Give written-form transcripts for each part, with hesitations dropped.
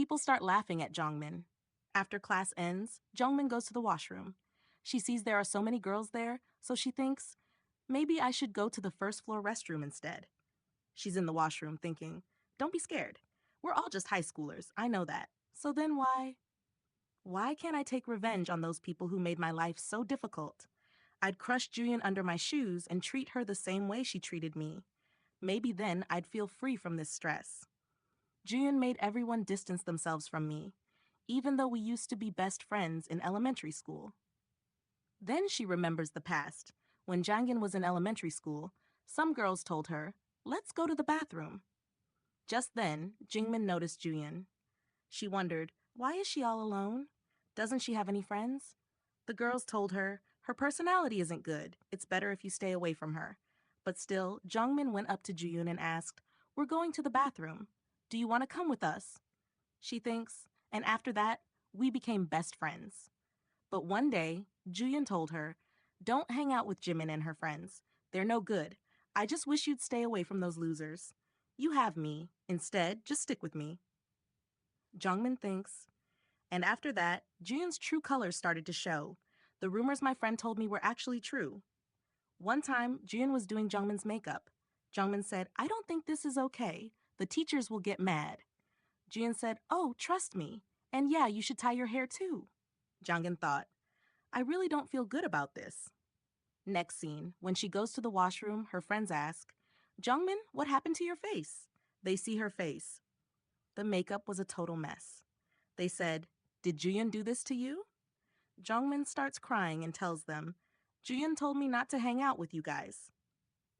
People start laughing at Jongmin. After class ends, Jongmin goes to the washroom. She sees there are so many girls there, so she thinks, maybe I should go to the first floor restroom instead. She's in the washroom thinking, don't be scared. We're all just high schoolers, I know that. So then why? Why can't I take revenge on those people who made my life so difficult? I'd crush Julian under my shoes and treat her the same way she treated me. Maybe then I'd feel free from this stress. Julian made everyone distance themselves from me, even though we used to be best friends in elementary school. Then she remembers the past. When Jangin was in elementary school, some girls told her, let's go to the bathroom. Just then, Jingmin noticed Julian. She wondered, why is she all alone? Doesn't she have any friends? The girls told her, her personality isn't good. It's better if you stay away from her. But still, Jongmin went up to Juyun and asked, we're going to the bathroom. Do you want to come with us? She thinks, and after that, we became best friends. But one day, Juyun told her, don't hang out with Jimin and her friends. They're no good. I just wish you'd stay away from those losers. You have me. Instead, just stick with me. Jongmin thinks, and after that, Juyun's true colors started to show. The rumors my friend told me were actually true. One time, Juyun was doing Jongmin's makeup. Jongmin said, I don't think this is okay. The teachers will get mad. Juyun said, oh, trust me. And yeah, you should tie your hair too. Jongin thought, I really don't feel good about this. Next scene, when she goes to the washroom, her friends ask, Jongmin, what happened to your face? They see her face. The makeup was a total mess. They said, did Juyun do this to you? Jongmin starts crying and tells them, Juyun told me not to hang out with you guys.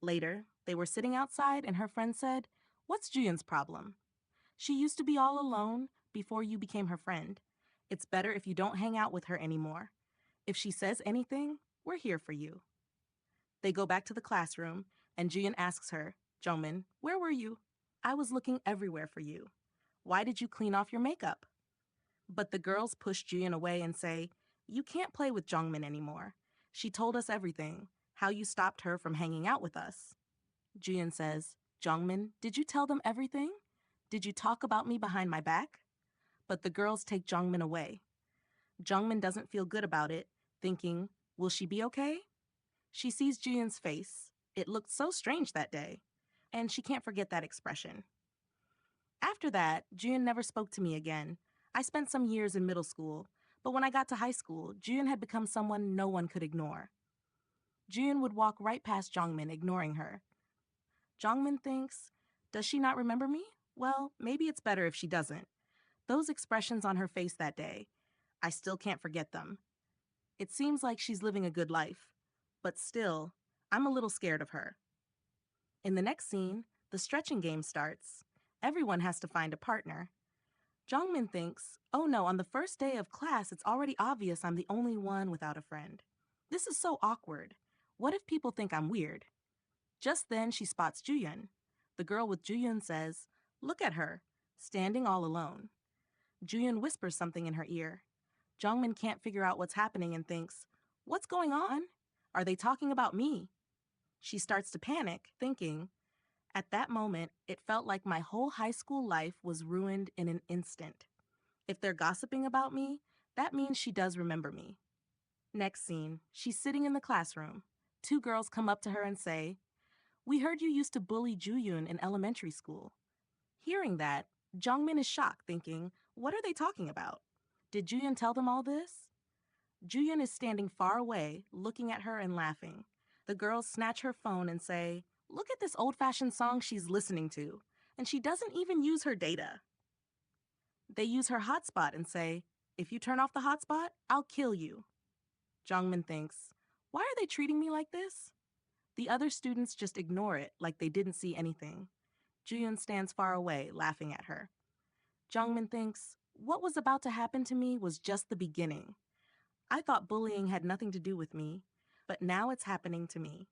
Later, they were sitting outside and her friend said, what's Juyun's problem? She used to be all alone before you became her friend. It's better if you don't hang out with her anymore. If she says anything, we're here for you. They go back to the classroom and Juyun asks her, Jongmin, where were you? I was looking everywhere for you. Why did you clean off your makeup? But the girls push Juyun away and say, you can't play with Jongmin anymore. She told us everything, how you stopped her from hanging out with us. Juyun says, Jongmin, did you tell them everything? Did you talk about me behind my back? But the girls take Jongmin away. Jongmin doesn't feel good about it, thinking, will she be okay? She sees Juyun's face. It looked so strange that day. And she can't forget that expression. After that, Juyun never spoke to me again. I spent some years in middle school, but when I got to high school, Juyun had become someone no one could ignore. Juyun would walk right past Jongmin, ignoring her. Jongmin thinks, does she not remember me? Well, maybe it's better if she doesn't. Those expressions on her face that day, I still can't forget them. It seems like she's living a good life, but still, I'm a little scared of her. In the next scene, the stretching game starts. Everyone has to find a partner. Jongmin thinks, oh no, on the first day of class, it's already obvious I'm the only one without a friend. This is so awkward. What if people think I'm weird? Just then, she spots Juyun. The girl with Juyun says, look at her, standing all alone. Juyun whispers something in her ear. Jongmin can't figure out what's happening and thinks, what's going on? Are they talking about me? She starts to panic, thinking, at that moment, it felt like my whole high school life was ruined in an instant. If they're gossiping about me, that means she does remember me. Next scene, she's sitting in the classroom. Two girls come up to her and say, we heard you used to bully Juyun in elementary school. Hearing that, Jongmin is shocked, thinking, what are they talking about? Did Juyun tell them all this? Juyun is standing far away, looking at her and laughing. The girls snatch her phone and say, look at this old-fashioned song she's listening to, and she doesn't even use her data. They use her hotspot and say, if you turn off the hotspot, I'll kill you. Jongmin thinks, why are they treating me like this? The other students just ignore it like they didn't see anything. Juyun stands far away, laughing at her. Jongmin thinks, what was about to happen to me was just the beginning. I thought bullying had nothing to do with me, but now it's happening to me.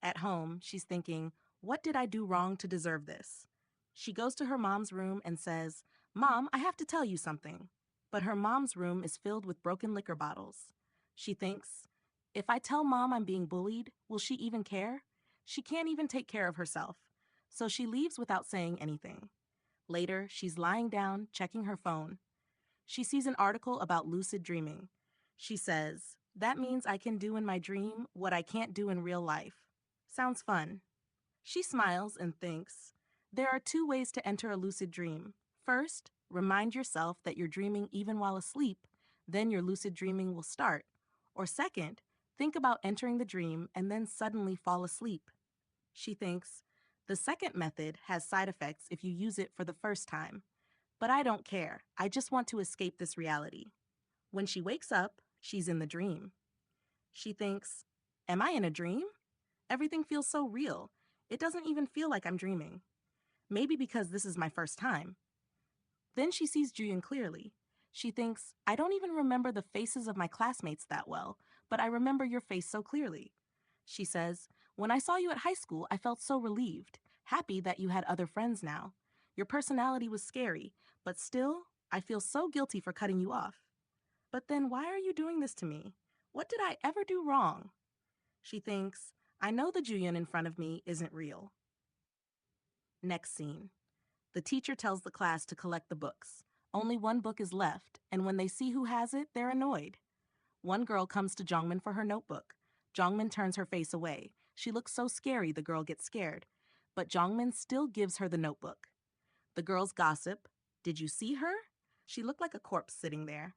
At home, she's thinking, what did I do wrong to deserve this? She goes to her mom's room and says, Mom, I have to tell you something. But her mom's room is filled with broken liquor bottles. She thinks, if I tell Mom I'm being bullied, will she even care? She can't even take care of herself. So she leaves without saying anything. Later, she's lying down, checking her phone. She sees an article about lucid dreaming. She says, "That means I can do in my dream what I can't do in real life. Sounds fun." She smiles and thinks, there are two ways to enter a lucid dream. First, remind yourself that you're dreaming even while asleep, then your lucid dreaming will start. Or second, think about entering the dream and then suddenly fall asleep. She thinks, the second method has side effects if you use it for the first time. But I don't care. I just want to escape this reality. When she wakes up, she's in the dream. She thinks, am I in a dream? Everything feels so real. It doesn't even feel like I'm dreaming. Maybe because this is my first time. Then she sees Juyeon clearly. She thinks, I don't even remember the faces of my classmates that well, but I remember your face so clearly. She says, when I saw you at high school, I felt so relieved, happy that you had other friends now. Your personality was scary, but still, I feel so guilty for cutting you off. But then why are you doing this to me? What did I ever do wrong? She thinks, I know the Juyeon in front of me isn't real. Next scene. The teacher tells the class to collect the books. Only one book is left, and when they see who has it, they're annoyed. One girl comes to Jongmin for her notebook. Jongmin turns her face away. She looks so scary, the girl gets scared. But Jongmin still gives her the notebook. The girls gossip. Did you see her? She looked like a corpse sitting there.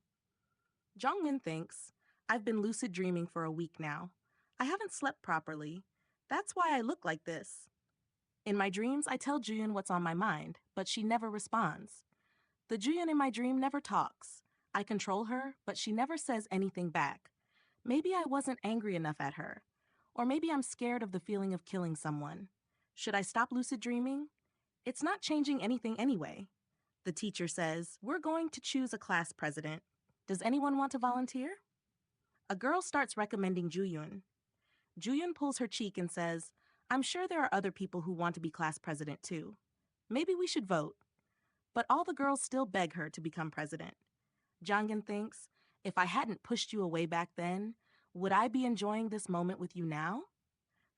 Jongmin thinks, I've been lucid dreaming for a week now. I haven't slept properly. That's why I look like this. In my dreams, I tell Juyeon what's on my mind, but she never responds. The Juyeon in my dream never talks. I control her, but she never says anything back. Maybe I wasn't angry enough at her. Or maybe I'm scared of the feeling of killing someone. Should I stop lucid dreaming? It's not changing anything anyway. The teacher says, we're going to choose a class president. Does anyone want to volunteer? A girl starts recommending Juyeon. Juyeon pulls her cheek and says, I'm sure there are other people who want to be class president too. Maybe we should vote. But all the girls still beg her to become president. Jongin thinks, if I hadn't pushed you away back then, would I be enjoying this moment with you now?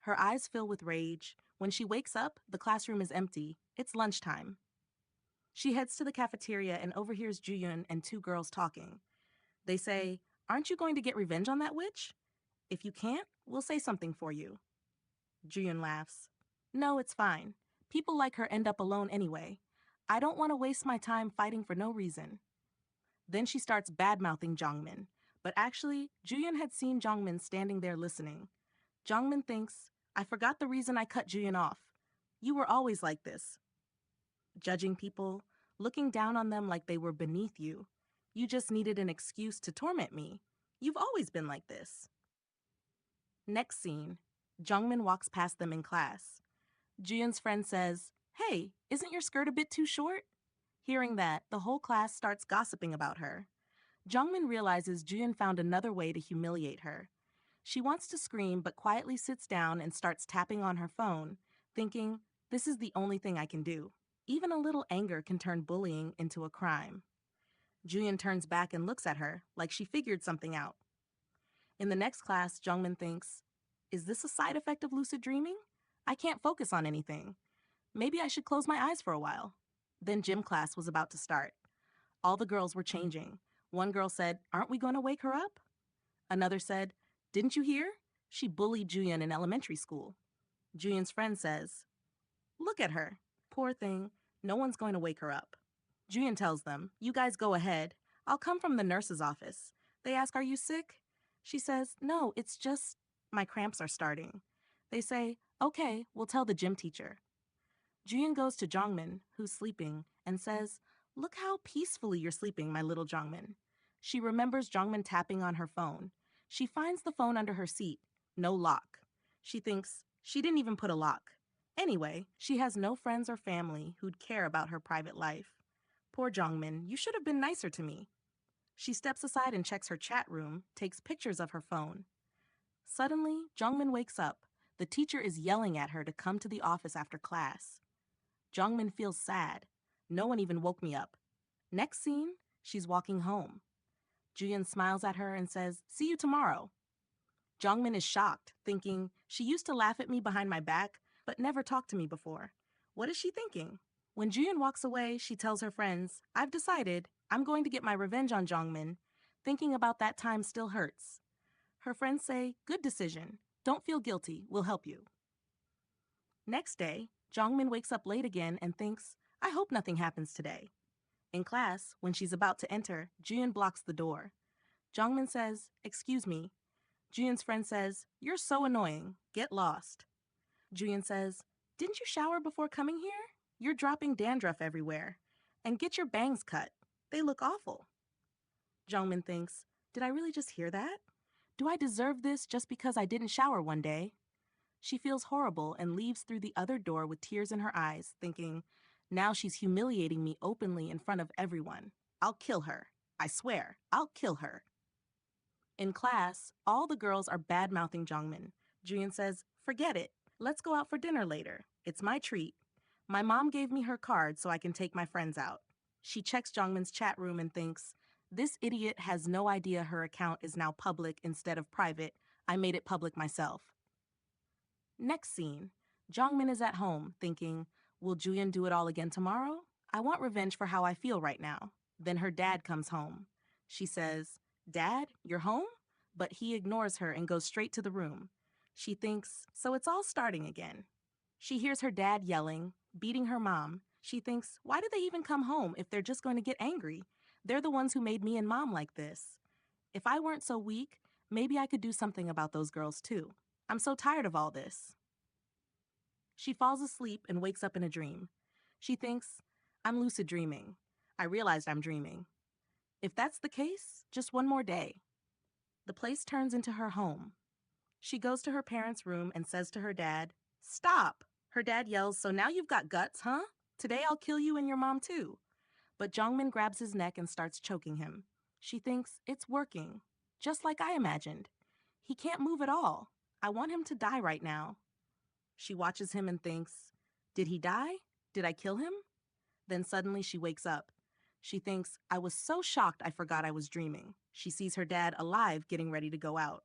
Her eyes fill with rage. When she wakes up, the classroom is empty. It's lunchtime. She heads to the cafeteria and overhears Juyeon and two girls talking. They say, aren't you going to get revenge on that witch? If you can't, we'll say something for you. Juyeon laughs. No, it's fine. People like her end up alone anyway. I don't want to waste my time fighting for no reason. Then she starts bad-mouthing Jongmin. But actually, Juyeon had seen Jongmin standing there listening. Jongmin thinks, I forgot the reason I cut Juyeon off. You were always like this. Judging people, looking down on them like they were beneath you. You just needed an excuse to torment me. You've always been like this. Next scene, Jongmin walks past them in class. Juyeon's friend says, hey, isn't your skirt a bit too short? Hearing that, the whole class starts gossiping about her. Jongmin realizes Juyeon found another way to humiliate her. She wants to scream but quietly sits down and starts tapping on her phone, thinking, this is the only thing I can do. Even a little anger can turn bullying into a crime. Juyeon turns back and looks at her like she figured something out. In the next class, Jongmin thinks, is this a side effect of lucid dreaming? I can't focus on anything. Maybe I should close my eyes for a while. Then gym class was about to start. All the girls were changing. One girl said, aren't we going to wake her up? Another said, didn't you hear? She bullied Juyeon in elementary school. Juyeon's friend says, look at her. Poor thing. No one's going to wake her up. Juyeon tells them, you guys go ahead. I'll come from the nurse's office. They ask, are you sick? She says, no, it's just my cramps are starting. They say, okay, we'll tell the gym teacher. Juyeon goes to Jongmin, who's sleeping, and says, look how peacefully you're sleeping, my little Jongmin. She remembers Jongmin tapping on her phone. She finds the phone under her seat. No lock. She thinks she didn't even put a lock. Anyway, she has no friends or family who'd care about her private life. Poor Jongmin, you should have been nicer to me. She steps aside and checks her chat room, takes pictures of her phone. Suddenly, Jongmin wakes up. The teacher is yelling at her to come to the office after class. Jongmin feels sad. No one even woke me up. Next scene, she's walking home. Juyeon smiles at her and says, see you tomorrow. Jongmin is shocked, thinking, she used to laugh at me behind my back, but never talked to me before. What is she thinking? When Juyun walks away, she tells her friends, "I've decided I'm going to get my revenge on Jongmin. Thinking about that time still hurts." Her friends say, "Good decision. Don't feel guilty. We'll help you." Next day, Jongmin wakes up late again and thinks, "I hope nothing happens today." In class, when she's about to enter, Juyun blocks the door. Jongmin says, "Excuse me." Juyun's friend says, "You're so annoying. Get lost." Juyun says, "Didn't you shower before coming here? You're dropping dandruff everywhere. And get your bangs cut. They look awful." Jongmin thinks, "Did I really just hear that? Do I deserve this just because I didn't shower one day?" She feels horrible and leaves through the other door with tears in her eyes, thinking, "Now she's humiliating me openly in front of everyone. I'll kill her. I swear, I'll kill her." In class, all the girls are bad-mouthing Jongmin. Juyun says, "Forget it. Let's go out for dinner later. It's my treat. My mom gave me her card so I can take my friends out." She checks Jongmin's chat room and thinks, "This idiot has no idea her account is now public instead of private. I made it public myself." Next scene, Jongmin is at home thinking, "Will Juyun do it all again tomorrow? I want revenge for how I feel right now." Then her dad comes home. She says, "Dad, you're home?" But he ignores her and goes straight to the room. She thinks, so it's all starting again. She hears her dad yelling, beating her mom. She thinks, why do they even come home if they're just going to get angry? They're the ones who made me and mom like this. If I weren't so weak, maybe I could do something about those girls too. I'm so tired of all this. She falls asleep and wakes up in a dream. She thinks, I'm lucid dreaming. I realized I'm dreaming. If that's the case, just one more day. The place turns into her home. She goes to her parents' room and says to her dad, "Stop!" Her dad yells, "So now you've got guts, huh? Today I'll kill you and your mom too." But Jongmin grabs his neck and starts choking him. She thinks, it's working, just like I imagined. He can't move at all. I want him to die right now. She watches him and thinks, did he die? Did I kill him? Then suddenly she wakes up. She thinks, I was so shocked I forgot I was dreaming. She sees her dad alive getting ready to go out.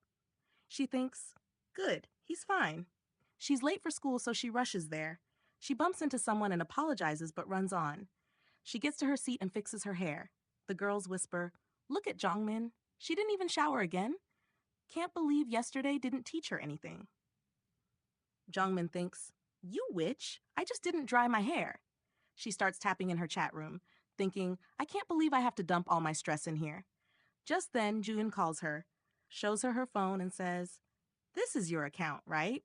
She thinks, good, he's fine. She's late for school, so she rushes there. She bumps into someone and apologizes but runs on. She gets to her seat and fixes her hair. The girls whisper, look at Jongmin. She didn't even shower again. Can't believe yesterday didn't teach her anything. Jongmin thinks, you witch, I just didn't dry my hair. She starts tapping in her chat room, thinking, I can't believe I have to dump all my stress in here. Just then, Juyun calls her, shows her her phone and says, this is your account, right?